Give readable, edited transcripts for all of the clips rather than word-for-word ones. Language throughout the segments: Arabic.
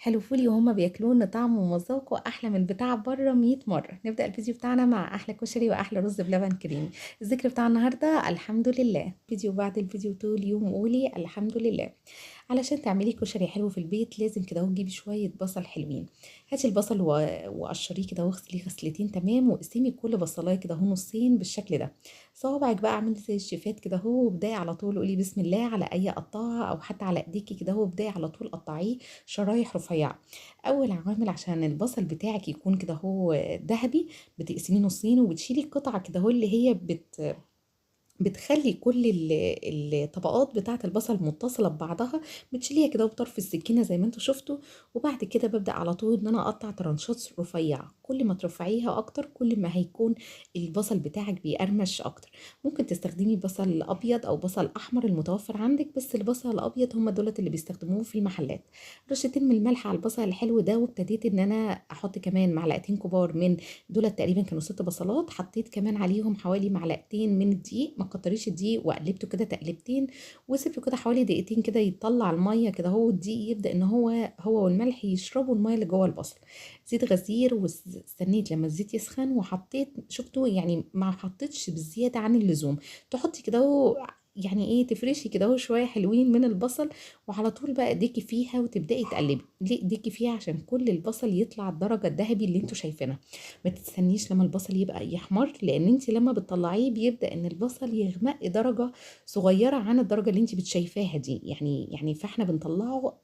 حلو فولي وهما بياكلوه ان طعمه ومذاقه احلى من بتاع بره 100 مره. نبدا الفيديو بتاعنا مع احلى كشري واحلى رز بلبن كريمي. الذكر بتاع النهارده الحمد لله. فيديو بعد الفيديو طول يوم قولي الحمد لله. علشان تعملي كشري حلو في البيت لازم كده تجيبي شويه بصل حلوين. هاتي البصل وقشريه كده واغسليه غسلتين تمام، واقسمي كل بصلايه كده نصين بالشكل ده. صوابعك بقى اعملي زي الشيفات كده وابداي على طول قولي بسم الله على اي قطاعه، او حتى على ايديكي كده وابداي على طول قطعيه شرايح رفيعة. أول عوامل عشان البصل بتاعك يكون كده هو ذهبي، بتقسميه نصين وبتشيلي القطعة كده هو اللي هي بتخلي كل الطبقات بتاعة البصل متصلة ببعضها، بتشيليها كده بطرف السكينة زي ما انتوا شفتوا. وبعد كده ببدأ على طول ان انا اقطع ترانشات رفيعة، كل ما ترفعيها اكتر كل ما هيكون البصل بتاعك بيقرمش اكتر. ممكن تستخدمي بصل ابيض او بصل احمر المتوفر عندك، بس البصل الابيض هم دولت اللي بيستخدموه في المحلات. رشتين من الملح على البصل الحلو ده، وابتديت ان انا احط كمان معلقتين كبار من دول تقريبا كانوا 6 بصلات، حطيت كمان عليهم حوالي معلقتين من الدقيق، ما كتريش الدقيق، وقلبته كده تقلبتين وسبته كده حوالي دقيقتين كده يطلع الميه كده، هو الدقيق يبدا ان هو والملح يشربوا الميه اللي جوه البصل. زيت غزير، واستنيت لما الزيت يسخن وحطيت، شفتوا يعني ما حطيتش بزياده عن اللزوم. تحطي كده يعني ايه، تفرشي كده شويه حلوين من البصل، وعلى طول بقى ايديكي فيها وتبداي تقلبي. ليه ايديكي فيها؟ عشان كل البصل يطلع الدرجه الذهبي اللي انتوا شايفينها. ما تستنيش لما البصل يبقى يحمر، لان انت لما بتطلعيه بيبدأ ان البصل يغمق درجة صغيرة عن الدرجة اللي انت بتشايفاها دي، يعني فاحنا بنطلعه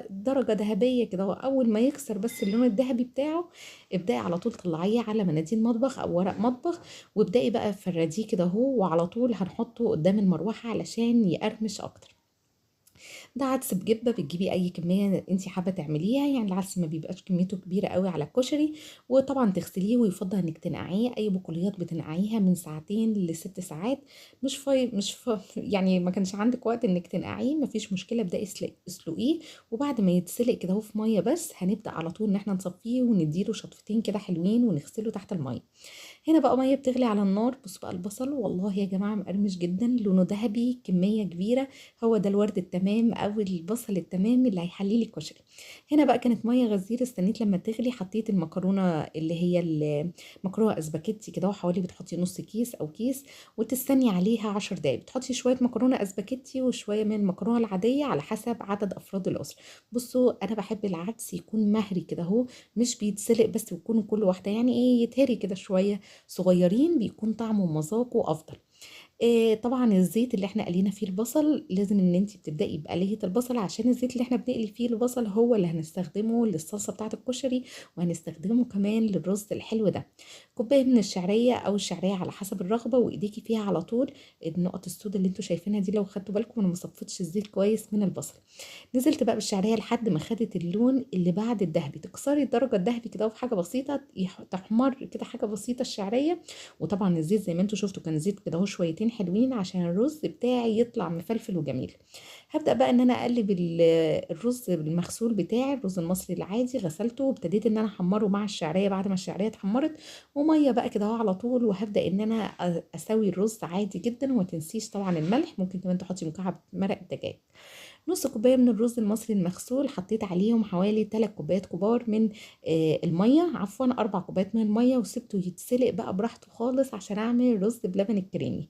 درجة ذهبية كده، واول ما يكسر بس اللون الذهبي بتاعه ابدأي على طول طلعيه على مناديل مطبخ او ورق مطبخ، وابدأي بقى فرديه كده وعلى طول هنحطه قدام المروحة علشان يقرمش اكتر. ده عدس بجبة، بتجيبي اي كمية انت حابة تعمليها، يعني العدس ما بيبقاش كميته كبيرة قوي على الكشري. وطبعا تغسليه، ويفضل انك تنقعيه، اي بقوليات بتنقعيها من ساعتين ل6 ساعات. مش يعني ما كانش عندك وقت انك تنقعيه مفيش مشكلة، ابدأي اسلقيه. وبعد ما يتسلق كده هو في مية بس، هنبدأ على طول ان احنا نصفيه ونديله شطفتين كده حلوين ونغسله تحت المية. هنا بقى ميه بتغلي على النار، بص بقى البصل والله يا جماعه مقرمش جدا، لونه ذهبي كميه كبيره. هو ده الورد التمام او البصل التمام اللي هيحلي لي الكشري. هنا بقى كانت ميه غزيره، استنيت لما تغلي، حطيت المكرونه اللي هي المكرونه اسباجيتي كده، وحوالي بتحطي نص كيس او كيس، وتستني عليها 10 دقايق. بتحطي شويه مكرونه اسباجيتي وشويه من المكرونه العاديه على حسب عدد افراد الاسره. بصوا انا بحب العدس يكون مهري كده اهو، مش بيتسلق بس، ويكون كل واحده يعني ايه يتهري كده شويه صغيرين، بيكون طعمه ومذاقه افضل. طبعا الزيت اللي احنا قلينا فيه البصل لازم ان انت بتبداي بقليه البصل، عشان الزيت اللي احنا بنقلي فيه البصل هو اللي هنستخدمه للصلصه بتاعه الكشري، وهنستخدمه كمان للرز الحلو ده. كوبايه من الشعريه او الشعريه على حسب الرغبه، وايديكي فيها على طول. النقط السوداء اللي انتوا شايفينها دي لو خدتوا بالكم انا ما صفيتش الزيت كويس من البصل. نزلت بقى بالشعريه لحد ما خدت اللون اللي بعد الذهبي، تكسري الدرجه الذهبي كده في حاجه بسيطه، تحمر كده حاجه بسيطه الشعريه. وطبعا الزيت زي ما انتوا شفتوا كان زيت كده اهو شويتين حلوين عشان الرز بتاعي يطلع مفلفل وجميل. هبدا بقى ان انا اقلب الرز المغسول بتاعي، الرز المصري العادي غسلته وابتديت ان انا احمره مع الشعريه بعد ما الشعريه اتحمرت، وميه بقى كده اهو على طول. وهبدا ان انا اسوي الرز عادي جدا، وما تنسيش طبعا الملح، ممكن كمان تحطي مكعب مرق دجاج. نص كوباية من الرز المصري المغسول، حطيت عليهم حوالي 3 كوبايات كبار من المية، عفوا 4 كوبايات من المية، وسبته يتسلق بقى براحته خالص عشان اعمل رز بلبن الكريمي.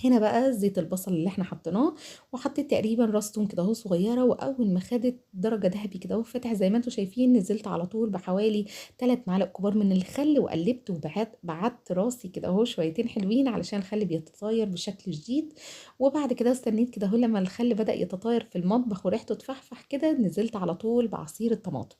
هنا بقى زيت البصل اللي احنا حطيناه، وحطيت تقريبا راس توم كده اهو صغيره، واول ما خدت درجه ذهبي كده اهو فاتح زي ما انتم شايفين، نزلت على طول بحوالي 3 معالق كبار من الخل، وقلبت وبعدت راسي كده اهو شويتين حلوين علشان الخل بيتطاير بشكل جديد. وبعد كده استنيت كده اهو لما الخل بدأ يتطاير في المطبخ وريحته تفحفح كده، نزلت على طول بعصير الطماطم.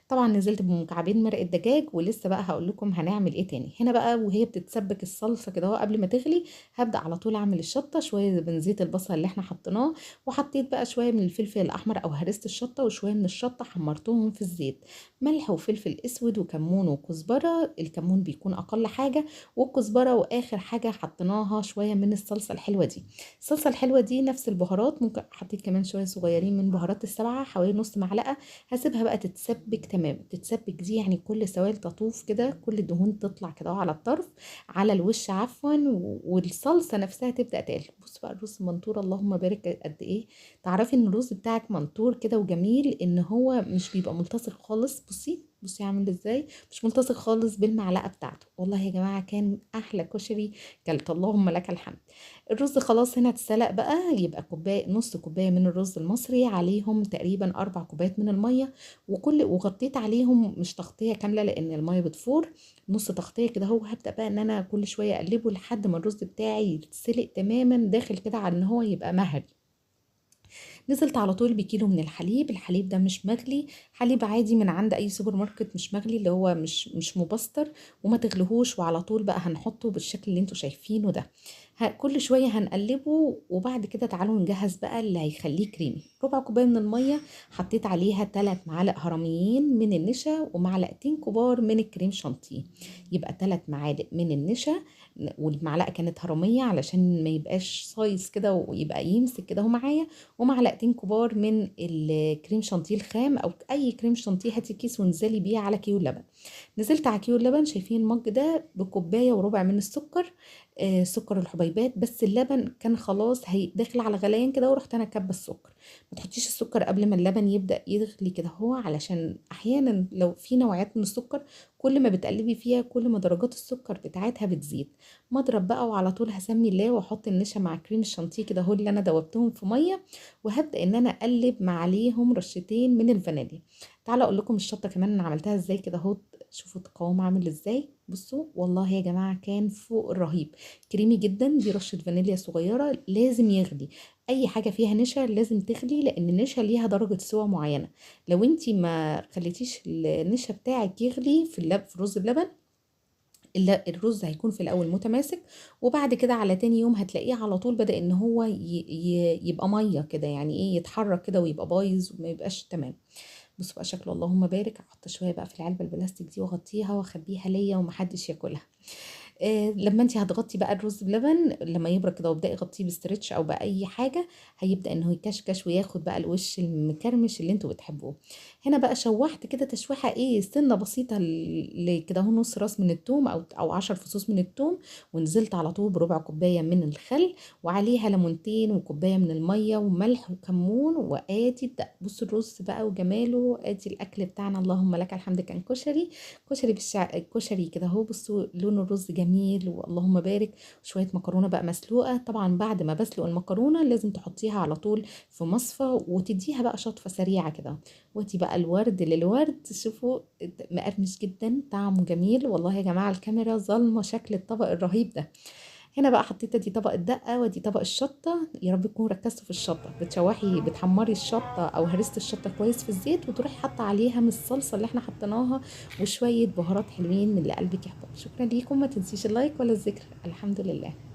طبعا نزلت بمكعبين مرق الدجاج، ولسه بقى هقول لكم هنعمل ايه تاني. هنا بقى وهي بتتسبك الصلصه كده اهو قبل ما تغلي، هبدا على طول اعمل الشطه، شويه من زيت البصل اللي احنا حطيناه، وحطيت بقى شويه من الفلفل الاحمر او هرسه الشطه، وشويه من الشطه حمرتهم في الزيت. ملح وفلفل اسود وكمون وكزبره، الكمون بيكون اقل حاجه، والكزبره، واخر حاجه حطيناها شويه من الصلصه الحلوه دي. الصلصه الحلوه دي نفس البهارات، ممكن حطيت كمان شويه صغيرين من بهارات السبعه حوالي نص معلقه. هسيبها بقى تتسبك تمام. تتسبك دي يعني كل سوائل تطوف كده، كل الدهون تطلع كده على الطرف، على الوش عفوا، والصلصه نفسها تبدا تقل. بص بقى الرز منطور، اللهم بارك قد ايه. تعرفي ان الرز بتاعك منطور كده وجميل، ان هو مش بيبقى ملتصق خالص. بصي عامل ازاي، مش ملتصق خالص بالمعلقه بتاعته. والله يا جماعه كان احلى كشري كلت، اللهم لك الحمد. الرز خلاص هنا اتسلق بقى، يبقى كوبايه، نص كوبايه من الرز المصري، عليهم تقريبا 4 كوبايات من الميه، وغطيت عليهم مش تغطيه كامله لان الميه بتفور، نص تغطيه كده. هو هبدا بقى ان انا كل شويه اقلبه لحد ما الرز بتاعي يتسلق تماما، داخل كده على ان هو يبقى مهري. نزلت على طول بكيلو من الحليب. الحليب ده مش مغلي، حليب عادي من عند اي سوبر ماركت، مش مغلي، اللي هو مش مبستر. وما تغلهوش، وعلى طول بقى هنحطه بالشكل اللي انتوا شايفينه ده. كل شويه هنقلبه، وبعد كده تعالوا نجهز بقى اللي هيخليه كريمي. ربع كوبايه من الميه، حطيت عليها 3 معالق هرميين من النشا، ومعلقتين كبار من الكريم شانتيه. يبقى 3 معالق من النشا، والمعلقه كانت هرميه علشان ما يبقاش صايص كده ويبقى يمسك كده هو معايا. ومعلقتين كبار من الكريم شانتيه الخام، او اي كريم شانتيه، هاتي كيس وانزلي بيه على كيلو لبن. نزلت على كيلو لبن، شايفين المج ده، بكوبايه وربع من السكر، سكر الحبيبات. بس اللبن كان خلاص هي داخل على غليان كده، ورحت انا كبه السكر. ما تحطيش السكر قبل ما اللبن يبدا يغلي كده، هو علشان احيانا لو في نوعيات من السكر كل ما بتقلبي فيها كل ما درجات السكر بتاعتها بتزيد. مضرب بقى، وعلى طول هسمي الله واحط النشا مع كريم الشانتيه كده، هو اللي انا دوبتهم في ميه، وهبدا ان انا اقلب مع عليهم رشتين من الفانيليا. تعالى اقول لكم الشطه كمان انا عملتها ازاي كده اهو. شوفوا القوام عامل ازاي، بصوا والله يا جماعه كان فوق الرهيب، كريمي جدا. دي رشه فانيليا صغيره، لازم يغلي. اي حاجه فيها نشا لازم تغلي، لان النشا ليها درجه سوا معينه. لو انتي ما خليتيش النشا بتاعك يغلي في الرز بلبن، الرز هيكون في الاول متماسك، وبعد كده على تاني يوم هتلاقيه على طول بدأ ان هو يبقى ميه كده، يعني ايه، يتحرك كده ويبقى بايظ وما يبقاش تمام. بصوا بقى شكله، اللهم بارك. احط شويه بقى في العلبه البلاستيك دي واغطيها واخبيها ليا ومحدش ياكلها. لما انت هتغطي بقى الرز بلبن لما يبرد كده، وابداي غطيه بستريتش او باي حاجه، هيبدا انه يكشكش وياخد بقى الوش المكرمش اللي انتوا بتحبوه. هنا بقى شوحت كده تشويحه ايه، سنه بسيطه، كده اهو نص راس من التوم او 10 فصوص من التوم. ونزلت على طول بربع كوبايه من الخل، وعليها ليمونتين وكوبايه من الميه وملح وكمون، وادي بصوا الرز بقى وجماله. ادي الاكل بتاعنا، اللهم لك الحمد. كان كشري كده اهو. بصوا لون الرز جميل، واللهم بارك. شويه مكرونه بقى مسلوقه. طبعا بعد ما بسلق المكرونه لازم تحطيها على طول في مصفى، وتديها بقى شطفه سريعه كده. ودي بقى الورد للورد، شوفوا مقرمش جدا، طعمه جميل. والله يا جماعه الكاميرا ظالمه شكل الطبق الرهيب ده. هنا بقى حطيت دي طبق الدقه ودي طبق الشطه. يا رب تكونوا ركزتوا في الشطه. بتشوحي بتحمري الشطه او هرسه الشطه كويس في الزيت، وتروحي حاطه عليها من الصلصه اللي احنا حطيناها، وشويه بهارات حلوين من اللي قلبك يحبهم. شكرا ليكم، ما تنسيش اللايك ولا الذكر. الحمد لله.